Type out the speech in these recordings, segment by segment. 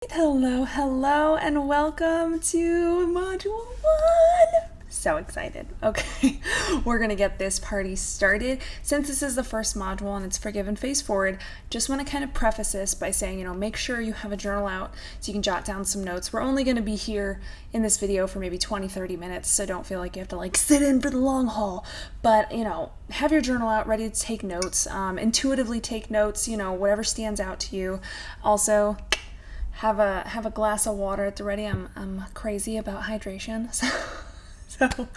Hello, and welcome to Module 1. So excited. Okay, we're gonna get this party started. Since this is the first module and it's Forgive and Face Forward, just want to kind of preface this by saying, make sure you have a journal out so you can jot down some notes. We're only gonna be here in this video for maybe 20-30 minutes, so don't feel like you have to sit in for the long haul. But, have your journal out ready to take notes, intuitively take notes, whatever stands out to you. Also, have a glass of water at the ready. I'm crazy about hydration, so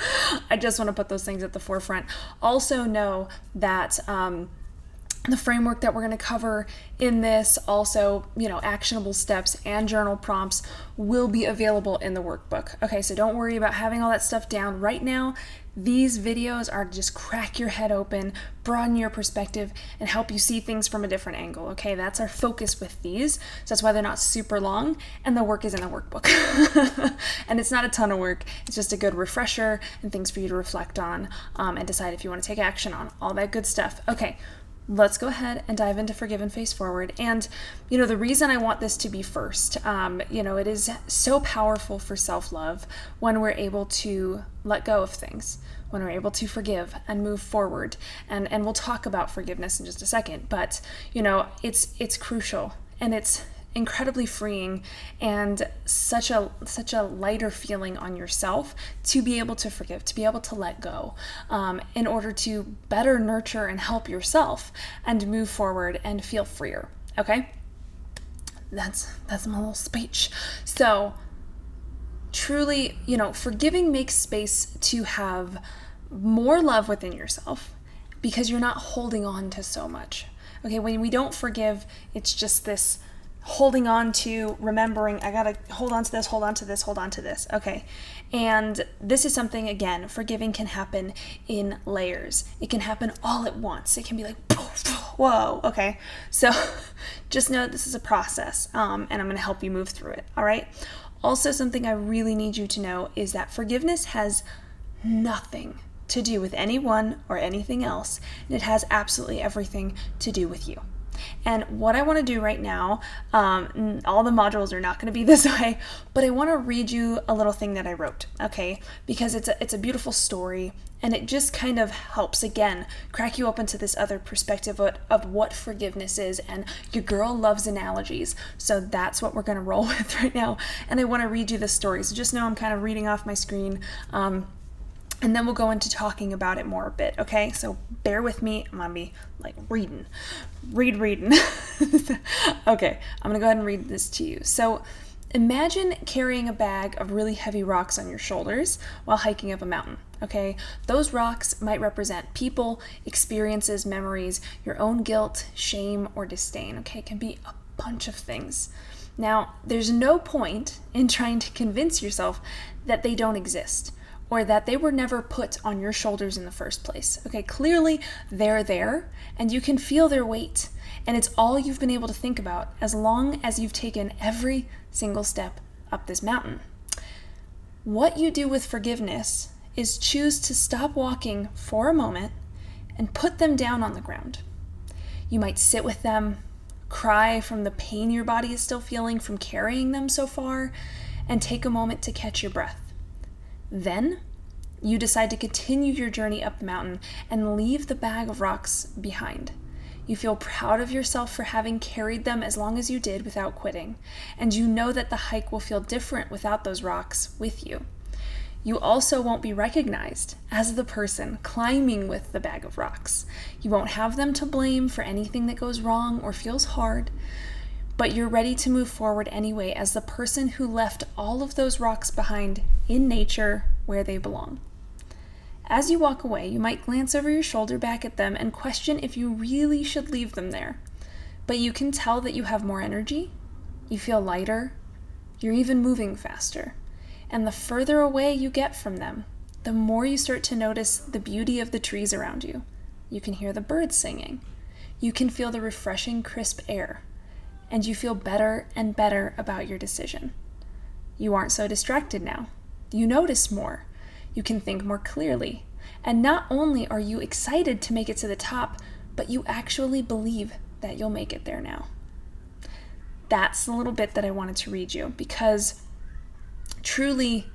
I just want to put those things at the forefront. Also know that the framework that we're going to cover in this, also, actionable steps and journal prompts will be available in the workbook. Okay, so don't worry about having all that stuff down right now. These videos are to just crack your head open, broaden your perspective, and help you see things from a different angle. Okay, that's our focus with these. So that's why they're not super long, and the work is in the workbook. And it's not a ton of work. It's just a good refresher and things for you to reflect on and decide if you want to take action on. All that good stuff. Okay. Let's go ahead and dive into Forgive and Face Forward. And, the reason I want this to be first, it is so powerful for self-love when we're able to let go of things, when we're able to forgive and move forward. And we'll talk about forgiveness in just a second, but, it's crucial, and it's incredibly freeing and such a lighter feeling on yourself to be able to forgive, to be able to let go, in order to better nurture and help yourself and move forward and feel freer. Okay, that's my little speech. So truly, forgiving makes space to have more love within yourself because you're not holding on to so much. Okay, when we don't forgive, it's just this holding on to, remembering, I gotta hold on to this, hold on to this, hold on to this. Okay. And this is something, again, forgiving can happen in layers. It can happen all at once. It can be like, whoa, okay. So just know that this is a process, and I'm gonna help you move through it. All right. Also, something I really need you to know is that forgiveness has nothing to do with anyone or anything else. And it has absolutely everything to do with you. And what I want to do right now, all the modules are not going to be this way, but I want to read you a little thing that I wrote, okay? Because it's a beautiful story, and it just kind of helps, again, crack you open to this other perspective of what forgiveness is, and your girl loves analogies, so that's what we're going to roll with right now. And I want to read you the story, so just know I'm kind of reading off my screen, and then we'll go into talking about it more a bit, okay? So bear with me. I'm gonna be reading. Okay, I'm gonna go ahead and read this to you. So imagine carrying a bag of really heavy rocks on your shoulders while hiking up a mountain, okay? Those rocks might represent people, experiences, memories, your own guilt, shame, or disdain, okay? It can be a bunch of things. Now, there's no point in trying to convince yourself that they don't exist, or that they were never put on your shoulders in the first place. Okay, clearly they're there, and you can feel their weight, and it's all you've been able to think about as long as you've taken every single step up this mountain. What you do with forgiveness is choose to stop walking for a moment and put them down on the ground. You might sit with them, cry from the pain your body is still feeling from carrying them so far, and take a moment to catch your breath. Then, you decide to continue your journey up the mountain and leave the bag of rocks behind. You feel proud of yourself for having carried them as long as you did without quitting, and you know that the hike will feel different without those rocks with you. You also won't be recognized as the person climbing with the bag of rocks. You won't have them to blame for anything that goes wrong or feels hard, but you're ready to move forward anyway as the person who left all of those rocks behind in nature where they belong. As you walk away, you might glance over your shoulder back at them and question if you really should leave them there. But you can tell that you have more energy, you feel lighter, you're even moving faster. And the further away you get from them, the more you start to notice the beauty of the trees around you. You can hear the birds singing. You can feel the refreshing, crisp air. And you feel better and better about your decision. You aren't so distracted now. You notice more. You can think more clearly. And not only are you excited to make it to the top, but you actually believe that you'll make it there now. that's the little bit that I wanted to read you, because truly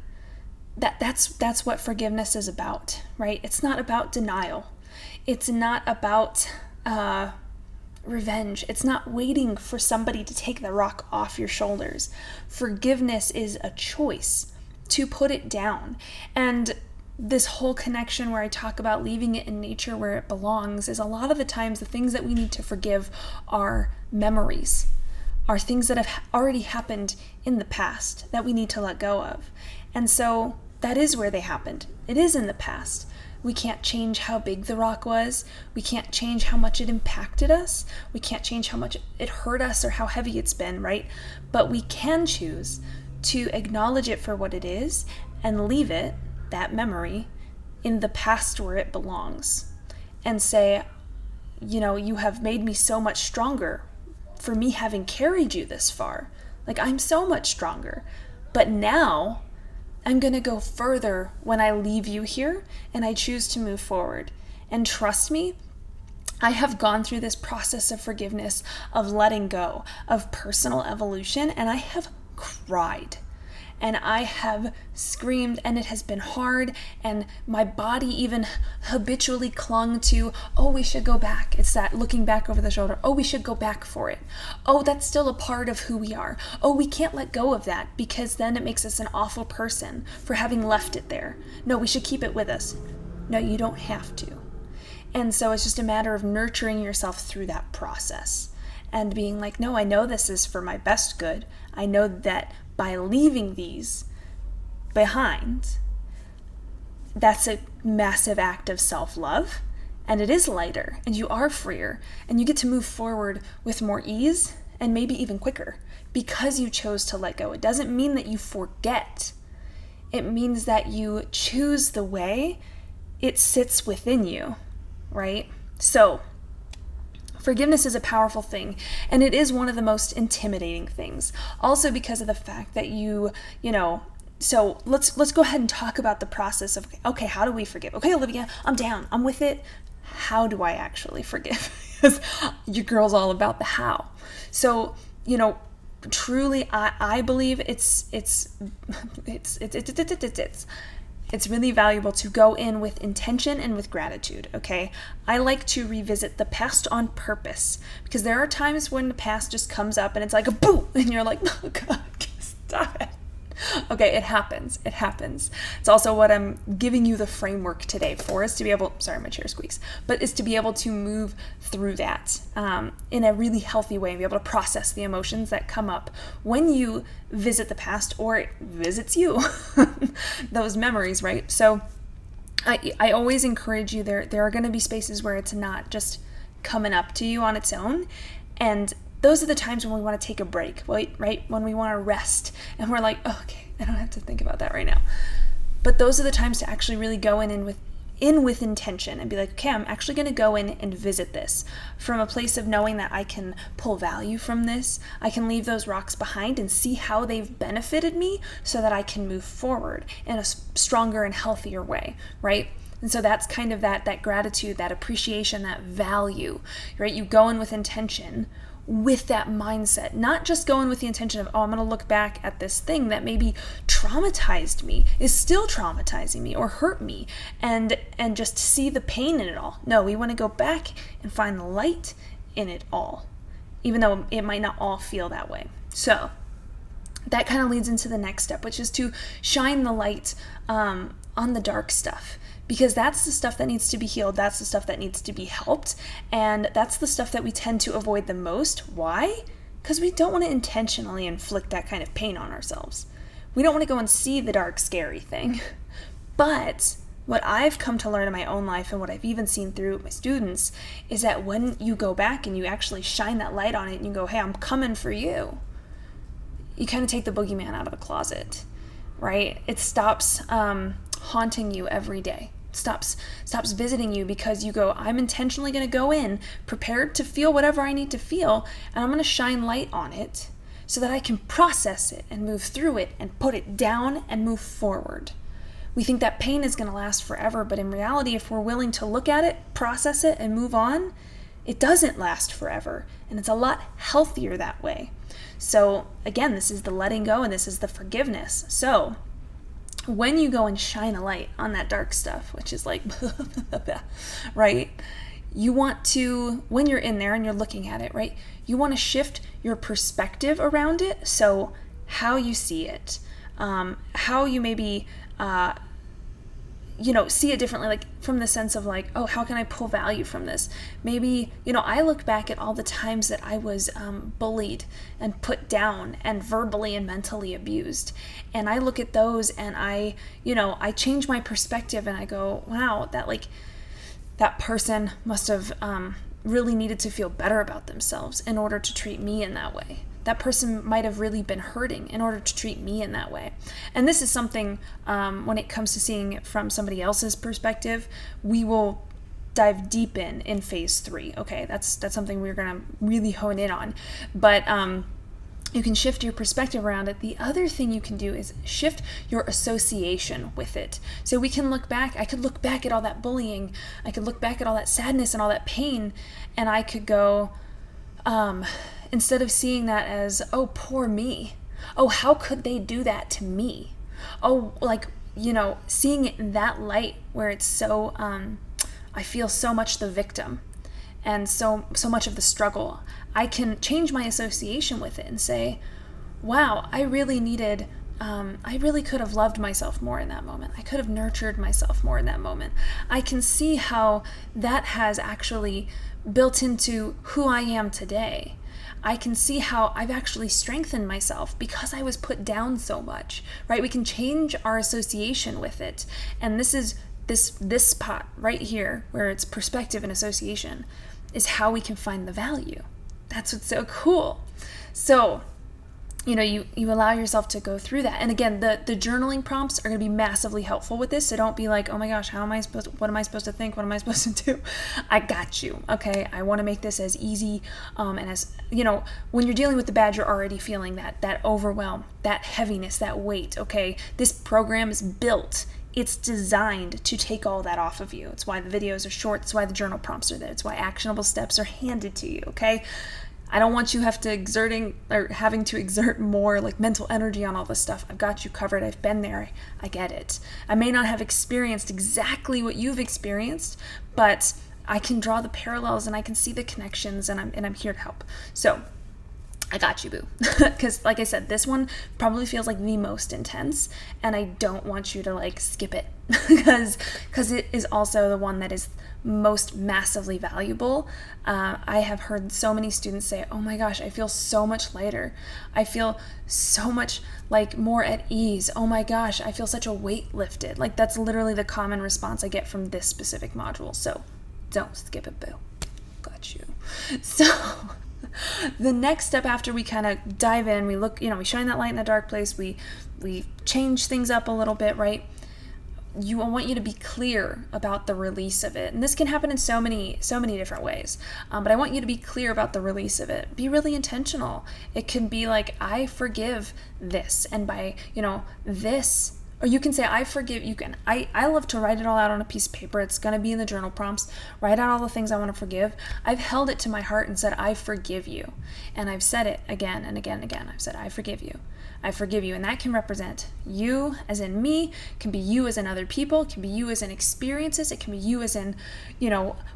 that's what forgiveness is about, right? It's not about denial. It's not about revenge. It's not waiting for somebody to take the rock off your shoulders. Forgiveness is a choice to put it down. And this whole connection where I talk about leaving it in nature where it belongs is a lot of the times the things that we need to forgive are memories, are things that have already happened in the past that we need to let go of. And so that is where they happened. It is in the past. We can't change how big the rock was. We can't change how much it impacted us. We can't change how much it hurt us or how heavy it's been, right? But we can choose to acknowledge it for what it is and leave it, that memory, in the past where it belongs, and say, you have made me so much stronger for me having carried you this far. Like, I'm so much stronger. But now I'm going to go further when I leave you here and I choose to move forward. And trust me, I have gone through this process of forgiveness, of letting go, of personal evolution, and I have cried. And I have screamed, and it has been hard, and my body even habitually clung to, oh, we should go back. It's that looking back over the shoulder. Oh, we should go back for it. Oh, that's still a part of who we are. Oh, we can't let go of that because then it makes us an awful person for having left it there. No, we should keep it with us. No, you don't have to. And so it's just a matter of nurturing yourself through that process and being like, no, I know this is for my best good. I know that by leaving these behind, that's a massive act of self-love, and it is lighter, and you are freer, and you get to move forward with more ease and maybe even quicker because you chose to let go. It doesn't mean that you forget. It means that you choose the way it sits within you, right? So forgiveness is a powerful thing, and it is one of the most intimidating things. Also because of the fact that so let's go ahead and talk about the process of, okay, how do we forgive? Okay, Olivia, I'm down. I'm with it. How do I actually forgive? Because your girl's all about the how. So, truly, I believe it's really valuable to go in with intention and with gratitude, okay? I like to revisit the past on purpose because there are times when the past just comes up and it's like a boom, and you're like, oh God, stop it. Okay, it happens. It's also what I'm giving you the framework today for, is to be able, sorry, my chair squeaks, but is to be able to move through that in a really healthy way and be able to process the emotions that come up when you visit the past or it visits you, those memories, right? So I always encourage you, there are going to be spaces where it's not just coming up to you on its own, and those are the times when we want to take a break, right? When we want to rest and we're like, oh, okay, I don't have to think about that right now. But those are the times to actually really go in with intention and be like, okay, I'm actually going to go in and visit this from a place of knowing that I can pull value from this. I can leave those rocks behind and see how they've benefited me so that I can move forward in a stronger and healthier way, right? And so that's kind of that gratitude, that appreciation, that value, right? You go in with intention, with that mindset, not just going with the intention of, oh, I'm going to look back at this thing that maybe traumatized me, is still traumatizing me or hurt me, and just see the pain in it all. No, we want to go back and find the light in it all, even though it might not all feel that way. So that kind of leads into the next step, which is to shine the light on the dark stuff. Because that's the stuff that needs to be healed, that's the stuff that needs to be helped, and that's the stuff that we tend to avoid the most. Why? Because we don't want to intentionally inflict that kind of pain on ourselves. We don't want to go and see the dark, scary thing. But what I've come to learn in my own life, and what I've even seen through my students, is that when you go back and you actually shine that light on it and you go, hey, I'm coming for you, you kind of take the boogeyman out of the closet, right? It stops haunting you every day. Stops visiting you, because you go, I'm intentionally going to go in prepared to feel whatever I need to feel, and I'm going to shine light on it so that I can process it and move through it and put it down and move forward. We think that pain is going to last forever, but in reality, if we're willing to look at it, process it, and move on, it doesn't last forever, and it's a lot healthier that way. So again, this is the letting go and this is the forgiveness. So when you go and shine a light on that dark stuff, which is like, right? You want to, when you're in there and you're looking at it, right? You want to shift your perspective around it. So how you see it, how you maybe, see it differently, like from the sense of like, oh, how can I pull value from this? Maybe, I look back at all the times that I was bullied and put down and verbally and mentally abused. And I look at those and I change my perspective and I go, wow, that person must have really needed to feel better about themselves in order to treat me in that way. That person might have really been hurting in order to treat me in that way. And this is something, when it comes to seeing it from somebody else's perspective, we will dive deep in phase 3. Okay, that's something we're going to really hone in on. But you can shift your perspective around it. The other thing you can do is shift your association with it. So we can look back. I could look back at all that bullying. I could look back at all that sadness and all that pain, and I could go, instead of seeing that as, oh, poor me. Oh, how could they do that to me? Oh, seeing it in that light where it's so, I feel so much the victim and so much of the struggle. I can change my association with it and say, wow, I really could have loved myself more in that moment. I could have nurtured myself more in that moment. I can see how that has actually built into who I am today. I can see how I've actually strengthened myself because I was put down so much, right? We can change our association with it. And this is this spot right here where it's perspective and association is how we can find the value. That's what's so cool. So, you allow yourself to go through that. And again, the journaling prompts are going to be massively helpful with this. So don't be like, oh my gosh, what am I supposed to think? What am I supposed to do? I got you. Okay. I want to make this as easy. And as, when you're dealing with the bad, you're already feeling that overwhelm, that heaviness, that weight. Okay. This program is built. It's designed to take all that off of you. It's why the videos are short. It's why the journal prompts are there. It's why actionable steps are handed to you. Okay. I don't want you having to exert more like mental energy on all this stuff. I've got you covered. I've been there. I get it. I may not have experienced exactly what you've experienced, but I can draw the parallels and I can see the connections, and I'm here to help. So I got you, boo. Because like I said, this one probably feels like the most intense, and I don't want you to skip it because it is also the one that is most massively valuable. I have heard so many students say, oh my gosh, I feel so much lighter. I feel so much more at ease. Oh my gosh, I feel such a weight lifted. That's literally the common response I get from this specific module. So don't skip it, boo. Got you. So the next step after we kind of dive in, we look, we shine that light in the dark place, we change things up a little bit, right? I want you to be clear about the release of it. And this can happen in so many different ways. But I want you to be clear about the release of it. Be really intentional. It can be like, I forgive this. And by, this, or you can say, I forgive, I love to write it all out on a piece of paper. It's going to be in the journal prompts. Write out all the things I want to forgive. I've held it to my heart and said, I forgive you. And I've said it again and again and again. I've said, I forgive you. I forgive you. And that can represent you as in me, can be you as in other people, can be you as in experiences. It can be you as in,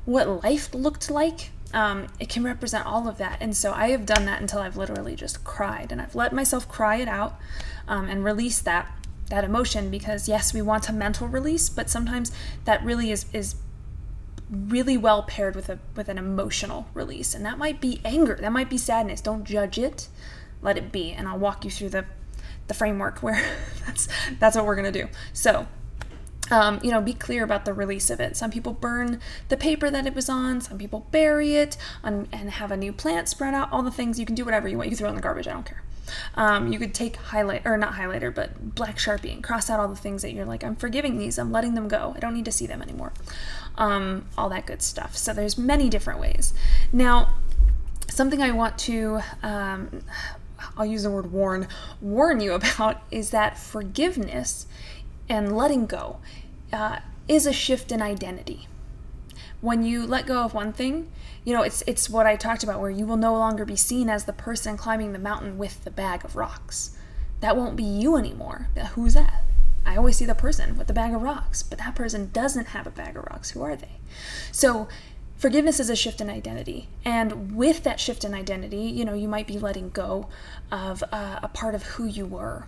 what life looked like. It can represent all of that. And so I have done that until I've literally just cried, and I've let myself cry it out and release that emotion, because yes, we want a mental release, but sometimes that really is really well paired with an emotional release. And that might be anger, that might be sadness. Don't judge it, let it be. And I'll walk you through the framework where that's what we're going to do. So, be clear about the release of it. Some people burn the paper that it was on. Some people bury it and have a new plant spread out. All the things, you can do whatever you want. You can throw it in the garbage. I don't care. You could take not highlighter, but black Sharpie and cross out all the things that you're like, I'm forgiving these. I'm letting them go. I don't need to see them anymore. All that good stuff. So there's many different ways. Now, something I want to, I'll use the word warn you about is that forgiveness and letting go is a shift in identity. when you let go of one thing, it's what I talked about, where you will no longer be seen as the person climbing the mountain with the bag of rocks. That won't be you anymore. Who's that? I always see the person with the bag of rocks, but that person doesn't have a bag of rocks. Who are they? So forgiveness is a shift in identity. And with that shift in identity, you might be letting go of a part of who you were,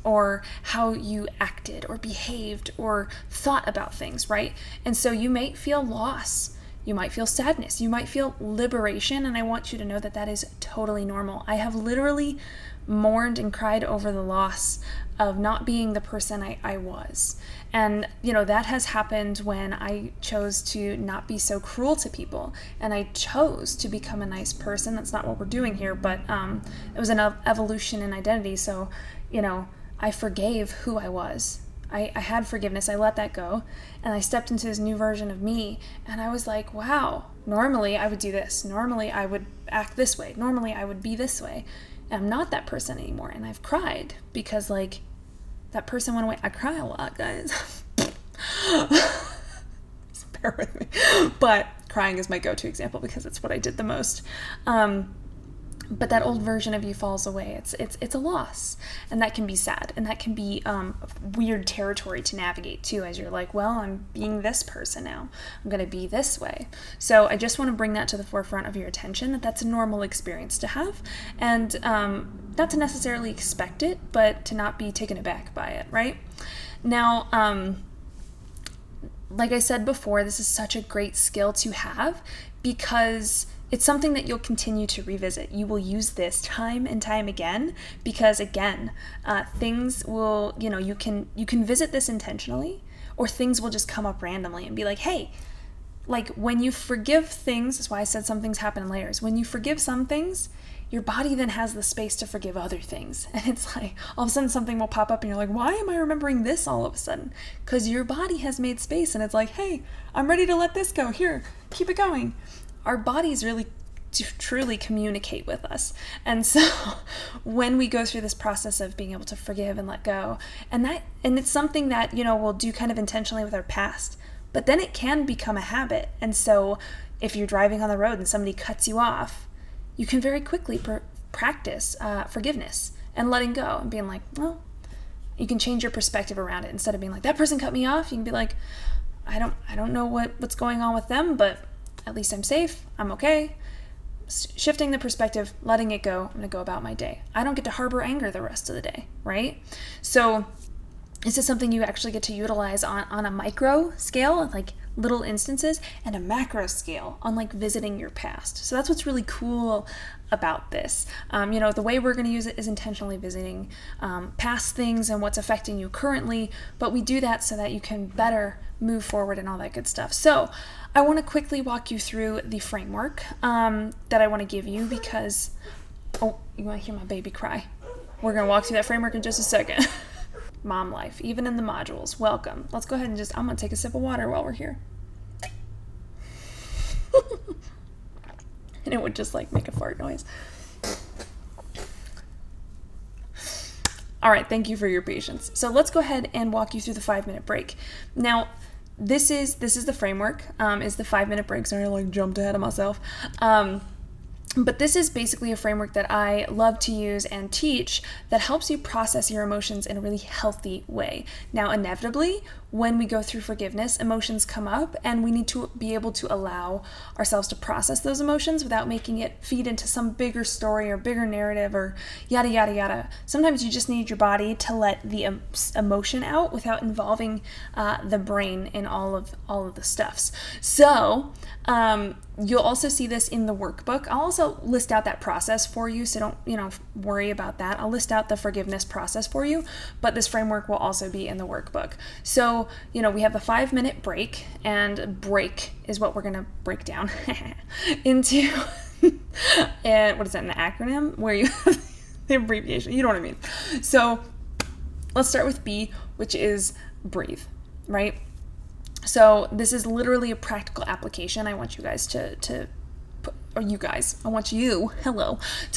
or how you acted or behaved or thought about things, right? And so you might feel loss. You might feel sadness. You might feel liberation. And I want you to know that that is totally normal. I have literally mourned and cried over the loss of not being the person I was. And, that has happened when I chose to not be so cruel to people. And I chose to become a nice person. That's not what we're doing here, but it was an evolution in identity. So, I forgave who I was. I had forgiveness. I let that go. And I stepped into this new version of me. And I was like, wow, normally I would do this. Normally I would act this way. Normally I would be this way. And I'm not that person anymore. And I've cried because that person went away. I cry a lot, guys. Bear with me. But crying is my go-to example because it's what I did the most. But that old version of you falls away. It's a loss, and that can be sad, and that can be weird territory to navigate too, as you're like, well, I'm being this person now. I'm going to be this way. So I just want to bring that to the forefront of your attention, that that's a normal experience to have, and not to necessarily expect it, but to not be taken aback by it, right? Now, like I said before, this is such a great skill to have because it's something that you'll continue to revisit. You will use this time and time again because, again, things will, you can visit this intentionally, or things will just come up randomly and be like, hey, like when you forgive things, that's why I said some things happen in layers. When you forgive some things, your body then has the space to forgive other things. And it's like, all of a sudden something will pop up and you're like, why am I remembering this all of a sudden? Because your body has made space and it's like, hey, I'm ready to let this go. Here, keep it going. Our bodies really truly communicate with us. And so when we go through this process of being able to forgive and let go, and it's something that, we'll do kind of intentionally with our past, but then it can become a habit. And so if you're driving on the road and somebody cuts you off, you can very quickly practice forgiveness and letting go and being like, well, you can change your perspective around it. Instead of being like, that person cut me off, you can be like, I don't know what's going on with them, but at least I'm safe. I'm okay. Shifting the perspective, letting it go. I'm going to go about my day. I don't get to harbor anger the rest of the day, right? So this is something you actually get to utilize on a micro scale, like little instances, and a macro scale on like visiting your past. So that's what's really cool about this. The way we're going to use it is intentionally visiting past things and what's affecting you currently, but we do that so that you can better move forward and all that good stuff. So I want to quickly walk you through the framework that I want to give you because, oh, you want to hear my baby cry? We're going to walk through that framework in just a second. Mom life, even in the modules. Welcome. Let's go ahead and I'm going to take a sip of water while we're here. And it would just like make a fart noise. All right, thank you for your patience. So let's go ahead and walk you through the 5-minute break. Now, this is the framework, is the 5-minute break. Sorry, I like jumped ahead of myself. But this is basically a framework that I love to use and teach that helps you process your emotions in a really healthy way. Now, inevitably, when we go through forgiveness, emotions come up and we need to be able to allow ourselves to process those emotions without making it feed into some bigger story or bigger narrative or yada, yada, yada. Sometimes you just need your body to let the emotion out without involving the brain in all of the stuffs. So, you'll also see this in the workbook. I'll also list out that process for you, so don't, worry about that. I'll list out the forgiveness process for you, but this framework will also be in the workbook. So, we have the 5-minute break, and break is what we're going to break down into, and what is that, an acronym? Where you have the abbreviation, you know what I mean. So, let's start with B, which is breathe, right? So this is literally a practical application I want you guys to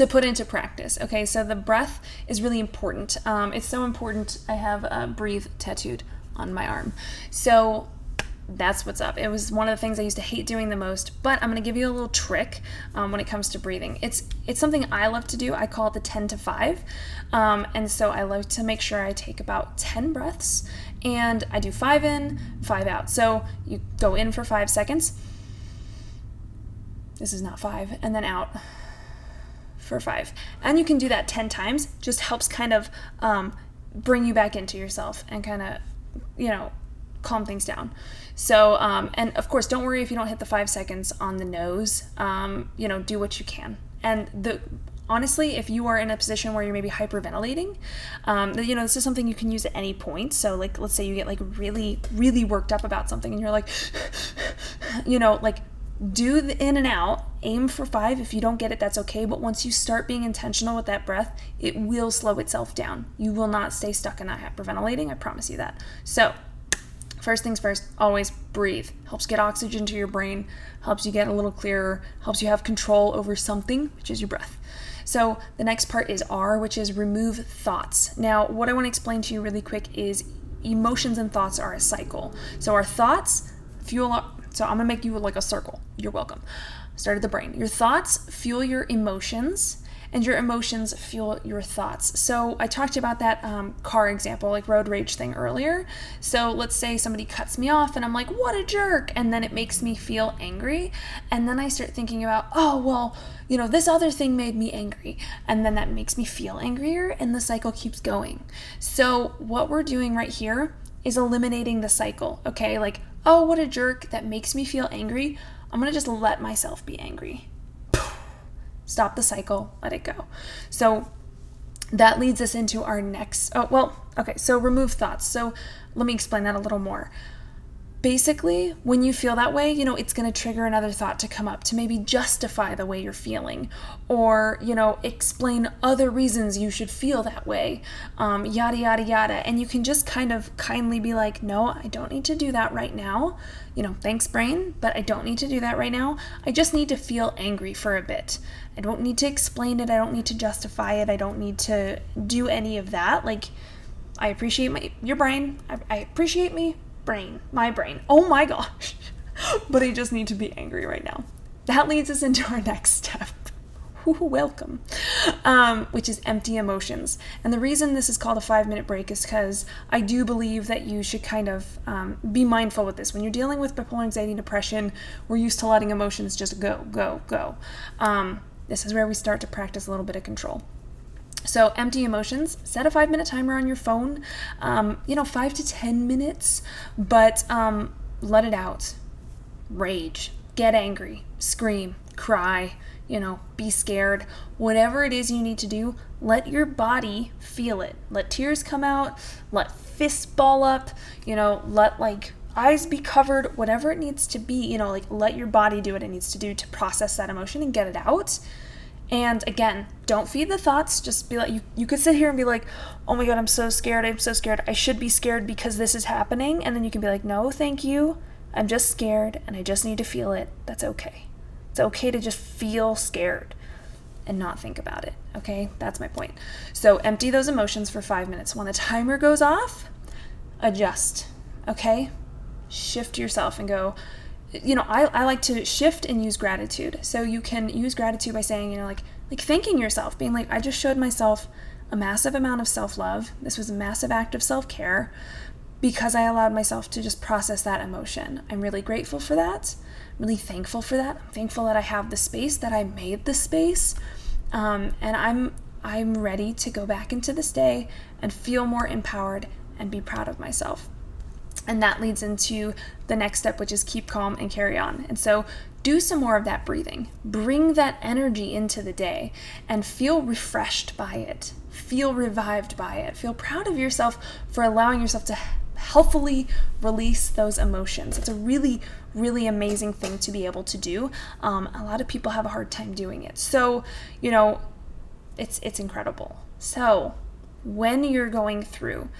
put into practice. Okay, so the breath is really important. It's so important. I have breathe tattooed on my arm. So that's what's up. It was one of the things I used to hate doing the most, but I'm going to give you a little trick when it comes to breathing. It's something I love to do. I call it the 10 to 5. And so I love to make sure I take about 10 breaths, and I do 5 in, 5 out. So you go in for 5 seconds. This is not 5, and then out for 5. And you can do that 10 times. Just helps kind of bring you back into yourself and kind of, calm things down. So, and of course, don't worry if you don't hit the 5 seconds on the nose. Do what you can. And honestly, if you are in a position where you're maybe hyperventilating, this is something you can use at any point. So like, let's say you get like really, really worked up about something and you're like, do the in and out, aim for 5. If you don't get it, that's okay. But once you start being intentional with that breath, it will slow itself down. You will not stay stuck in that hyperventilating. I promise you that. So first things first, always breathe. Helps get oxygen to your brain, helps you get a little clearer, helps you have control over something, which is your breath. So the next part is R, which is remove thoughts. Now, what I want to explain to you really quick is emotions and thoughts are a cycle. So our thoughts fuel up. So I'm going to make you like a circle. You're welcome. Start at the brain. Your thoughts fuel your emotions, and your emotions fuel your thoughts. So I talked about that car example, like road rage thing earlier. So let's say somebody cuts me off and I'm like, what a jerk. And then it makes me feel angry. And then I start thinking about, this other thing made me angry. And then that makes me feel angrier, and the cycle keeps going. So what we're doing right here is eliminating the cycle, okay? Like, oh, what a jerk, that makes me feel angry. I'm gonna just let myself be angry. Stop the cycle, let it go. So that leads us into our next, so remove thoughts. So let me explain that a little more. Basically, when you feel that way, it's going to trigger another thought to come up to maybe justify the way you're feeling, or, explain other reasons you should feel that way, yada, yada, yada. And you can just kind of kindly be like, no, I don't need to do that right now. Thanks, brain, but I don't need to do that right now. I just need to feel angry for a bit. I don't need to explain it. I don't need to justify it. I don't need to do any of that. Like, I appreciate your brain. I appreciate my brain. Oh my gosh. But I just need to be angry right now. That leads us into our next step. Welcome. Which is empty emotions. And the reason this is called a 5-minute break is because I do believe that you should kind of be mindful with this. When you're dealing with bipolar anxiety and depression, we're used to letting emotions just go, go, go. This is where we start to practice a little bit of control. So empty emotions, set a 5-minute timer on your phone, 5 to 10 minutes, but let it out. Rage, get angry, scream, cry, be scared. Whatever it is you need to do, let your body feel it. Let tears come out, let fists ball up, let eyes be covered, whatever it needs to be, let your body do what it needs to do to process that emotion and get it out. And again, don't feed the thoughts. Just be like, you could sit here and be like, oh my God, I'm so scared. I should be scared because this is happening. And then you can be like, no, thank you. I'm just scared and I just need to feel it. That's okay. It's okay to just feel scared and not think about it. Okay, that's my point. So empty those emotions for 5 minutes. When the timer goes off, adjust. Okay, shift yourself and go. I like to shift and use gratitude. So you can use gratitude by saying, like thanking yourself, being like, I just showed myself a massive amount of self-love. This was a massive act of self-care because I allowed myself to just process that emotion. I'm really grateful for that. I'm really thankful for that. I'm thankful that I have the space, that I made the space. And I'm ready to go back into this day and feel more empowered and be proud of myself. And that leads into the next step, which is keep calm and carry on. And so do some more of that breathing. Bring that energy into the day and feel refreshed by it. Feel revived by it. Feel proud of yourself for allowing yourself to healthfully release those emotions. It's a really, really amazing thing to be able to do. A lot of people have a hard time doing it. So, it's incredible. So when you're going through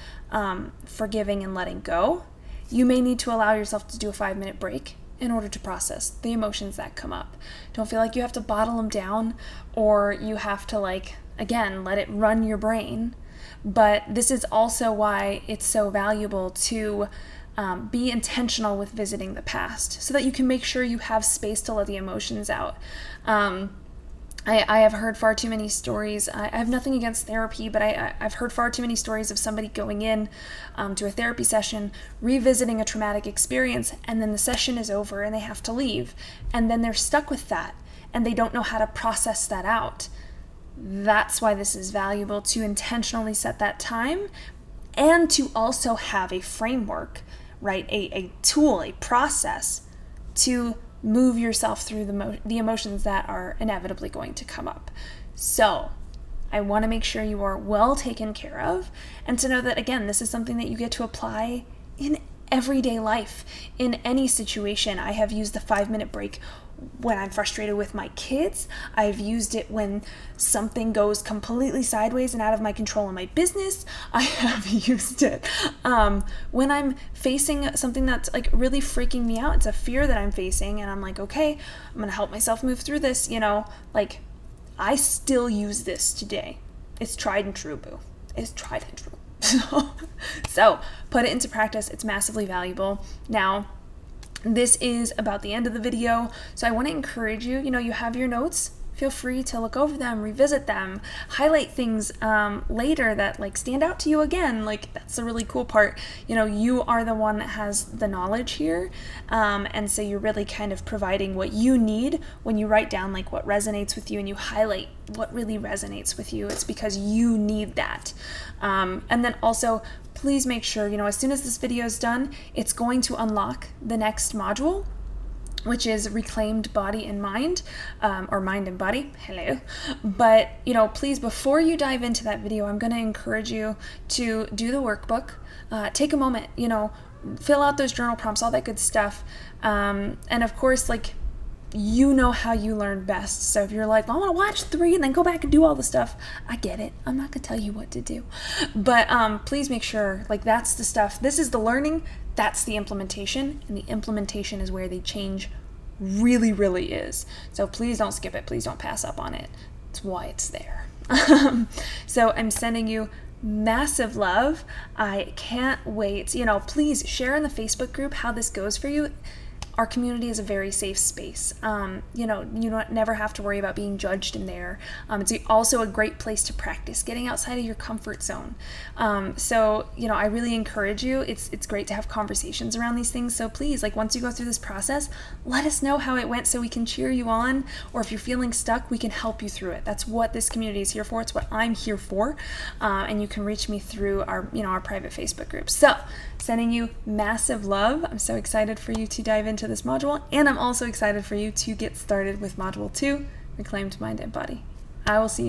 forgiving and letting go, you may need to allow yourself to do a 5-minute break in order to process the emotions that come up. Don't feel like you have to bottle them down or you have to let it run your brain. But this is also why it's so valuable to be intentional with visiting the past so that you can make sure you have space to let the emotions out. I have heard far too many stories. I have nothing against therapy, but I've heard far too many stories of somebody going in to a therapy session, revisiting a traumatic experience, and then the session is over and they have to leave. And then they're stuck with that and they don't know how to process that out. That's why this is valuable, to intentionally set that time and to also have a framework, right? A tool, a process to move yourself through the emotions that are inevitably going to come up. So I want to make sure you are well taken care of, and to know that, again, this is something that you get to apply in everyday life, in any situation. I have used the 5-minute break when I'm frustrated with my kids. I've used it when something goes completely sideways and out of my control in my business. I have used it when I'm facing something that's like really freaking me out. It's a fear that I'm facing and I'm like, okay, I'm gonna help myself move through this, like I still use this today. It's tried and true, boo. It's tried and true. So put it into practice. It's massively valuable. Now, this is about the end of the video, so I want to encourage you, you have your notes. Feel free to look over them, revisit them, highlight things later that like stand out to you again. Like, that's the really cool part. You are the one that has the knowledge here. And so you're really kind of providing what you need when you write down like what resonates with you and you highlight what really resonates with you. It's because you need that. And then also, please make sure, as soon as this video is done, it's going to unlock the next module, which is reclaimed body and mind, or mind and body. Hello. But, please, before you dive into that video, I'm going to encourage you to do the workbook. Take a moment, fill out those journal prompts, all that good stuff. And of course, like, how you learn best. So if you're like, well, I want to watch 3 and then go back and do all the stuff, I get it. I'm not going to tell you what to do. But please make sure, like, that's the stuff. This is the learning. That's the implementation. And the implementation is where the change really, really is. So please don't skip it. Please don't pass up on it. That's why it's there. So I'm sending you massive love. I can't wait. Please share in the Facebook group how this goes for you. Our community is a very safe space. You don't never have to worry about being judged in there. It's also a great place to practice getting outside of your comfort zone. So, I really encourage you. It's great to have conversations around these things. So please, like, once you go through this process, let us know how it went so we can cheer you on. Or if you're feeling stuck, we can help you through it. That's what this community is here for. It's what I'm here for. And you can reach me through our private Facebook group. So, sending you massive love. I'm so excited for you to dive into this module, and I'm also excited for you to get started with module 2, Reclaimed Mind and Body. I will see you in